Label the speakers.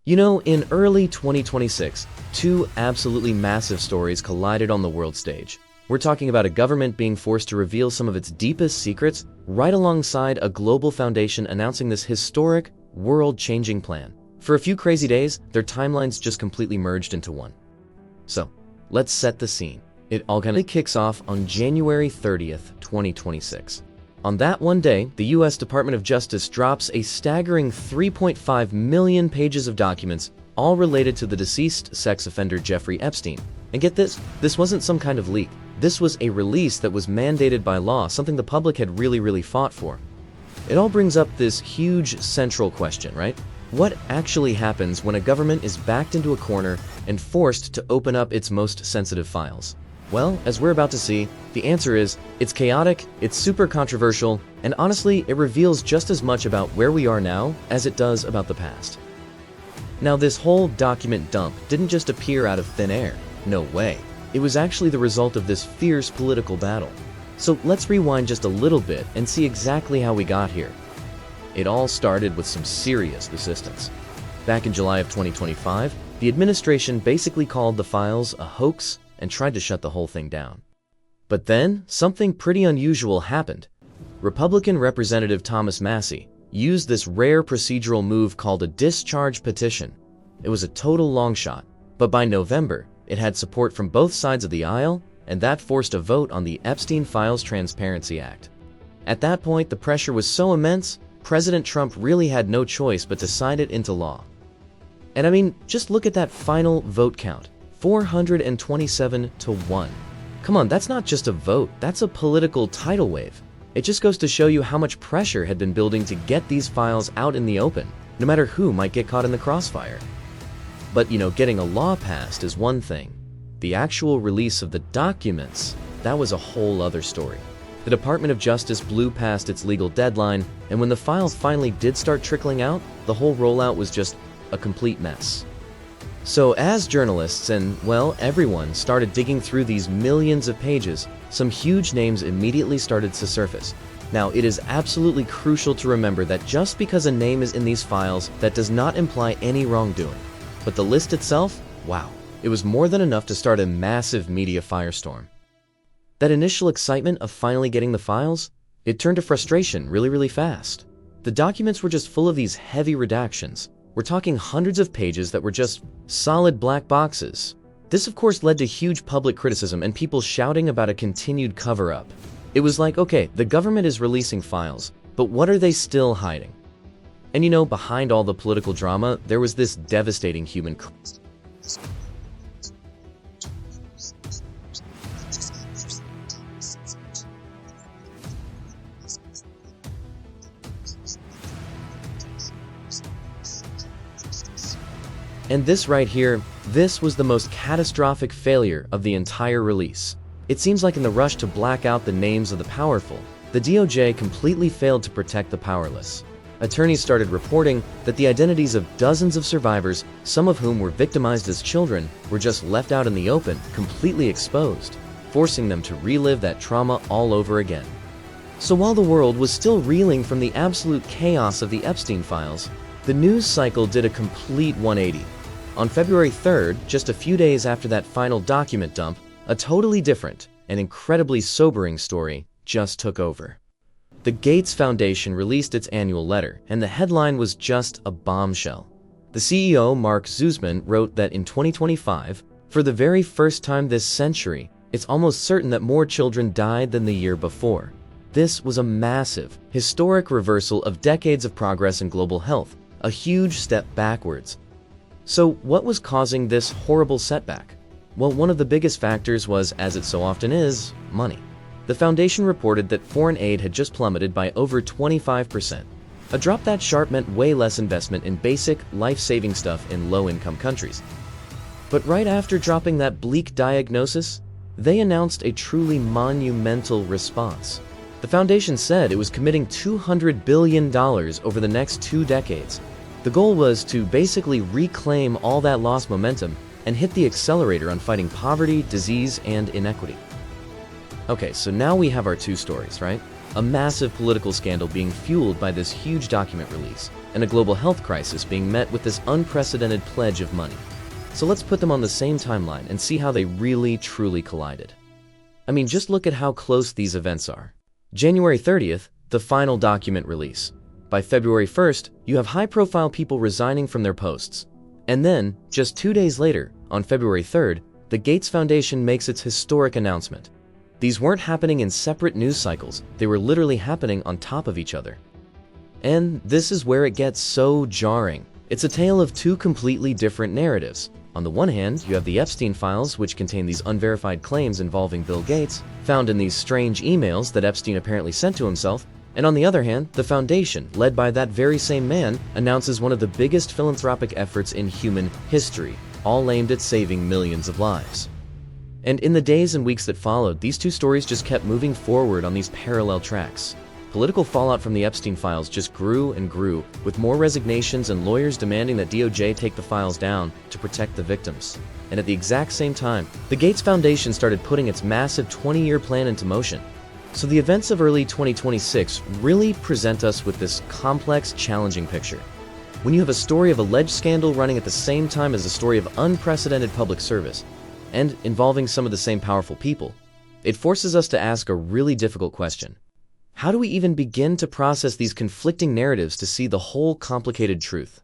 Speaker 1: In early 2026, two absolutely massive stories collided on the world stage. We're talking about a government being forced to reveal some of its deepest secrets right alongside a global foundation announcing this historic, world-changing plan. For a few crazy days, their timelines just completely merged into one. So, let's set the scene. It all kind of kicks off on January 30th, 2026. On that one day, the US Department of Justice drops a staggering 3.5 million pages of documents, all related to the deceased sex offender Jeffrey Epstein. And get this wasn't some kind of leak. This was a release that was mandated by law, something the public had really fought for. It all brings up this huge central question, right? What actually happens when a government is backed into a corner and forced to open up its most sensitive files? Well, as we're about to see, the answer is, it's chaotic, it's super controversial, and honestly, it reveals just as much about where we are now as it does about the past. Now, this whole document dump didn't just appear out of thin air. No way. It was actually the result of this fierce political battle. So let's rewind just a little bit and see exactly how we got here. It all started with some serious resistance. Back in July of 2025, the administration basically called the files a hoax and tried to shut the whole thing down. But then, something pretty unusual happened. Republican Representative Thomas Massie used this rare procedural move called a discharge petition. It was a total long shot, but by November, it had support from both sides of the aisle, and that forced a vote on the Epstein Files Transparency Act. At that point, the pressure was so immense, President Trump really had no choice but to sign it into law. And I mean, just look at that final vote count. 427 to 1. Come on, that's not just a vote, that's a political tidal wave. It just goes to show you how much pressure had been building to get these files out in the open, no matter who might get caught in the crossfire. But getting a law passed is one thing. The actual release of the documents, that was a whole other story. The Department of Justice blew past its legal deadline, and when the files finally did start trickling out, the whole rollout was just a complete mess. So as journalists and, well, everyone started digging through these millions of pages, some huge names immediately started to surface. Now, it is absolutely crucial to remember that just because a name is in these files, that does not imply any wrongdoing. But the list itself, wow, it was more than enough to start a massive media firestorm. That initial excitement of finally getting the files, it turned to frustration really fast. The documents were just full of these heavy redactions. We're talking hundreds of pages that were just solid black boxes. This of course led to huge public criticism and people shouting about a continued cover-up. It was like, okay, the government is releasing files, but what are they still hiding? And behind all the political drama, there was this devastating human cost. And this right here, this was the most catastrophic failure of the entire release. It seems like in the rush to black out the names of the powerful, the DOJ completely failed to protect the powerless. Attorneys started reporting that the identities of dozens of survivors, some of whom were victimized as children, were just left out in the open, completely exposed, forcing them to relive that trauma all over again. So while the world was still reeling from the absolute chaos of the Epstein files, the news cycle did a complete 180. On February 3rd, just a few days after that final document dump, a totally different and incredibly sobering story just took over. The Gates Foundation released its annual letter, and the headline was just a bombshell. The CEO, Mark Zussman, wrote that in 2025, for the very first time this century, it's almost certain that more children died than the year before. This was a massive, historic reversal of decades of progress in global health, a huge step backwards. So what was causing this horrible setback? Well, one of the biggest factors was, as it so often is, money. The foundation reported that foreign aid had just plummeted by over 25%. A drop that sharp meant way less investment in basic, life-saving stuff in low-income countries. But right after dropping that bleak diagnosis, they announced a truly monumental response. The foundation said it was committing $200 billion over the next 2 decades. The goal was to basically reclaim all that lost momentum and hit the accelerator on fighting poverty, disease, and inequity. Okay, so now we have our two stories, right? A massive political scandal being fueled by this huge document release, and a global health crisis being met with this unprecedented pledge of money. So let's put them on the same timeline and see how they really, truly collided. I mean, just look at how close these events are. January 30th, the final document release. By February 1st, you have high-profile people resigning from their posts. And then, just 2 days later, on February 3rd, the Gates Foundation makes its historic announcement. These weren't happening in separate news cycles, they were literally happening on top of each other. And this is where it gets so jarring. It's a tale of two completely different narratives. On the one hand, you have the Epstein files, which contain these unverified claims involving Bill Gates, found in these strange emails that Epstein apparently sent to himself. And on the other hand, the foundation, led by that very same man, announces one of the biggest philanthropic efforts in human history, all aimed at saving millions of lives. And in the days and weeks that followed, these two stories just kept moving forward on these parallel tracks. Political fallout from the Epstein files just grew and grew, with more resignations and lawyers demanding that DOJ take the files down to protect the victims. And at the exact same time, the Gates Foundation started putting its massive 20-year plan into motion. So the events of early 2026 really present us with this complex, challenging picture. When you have a story of alleged scandal running at the same time as a story of unprecedented public service, and involving some of the same powerful people, it forces us to ask a really difficult question. How do we even begin to process these conflicting narratives to see the whole complicated truth?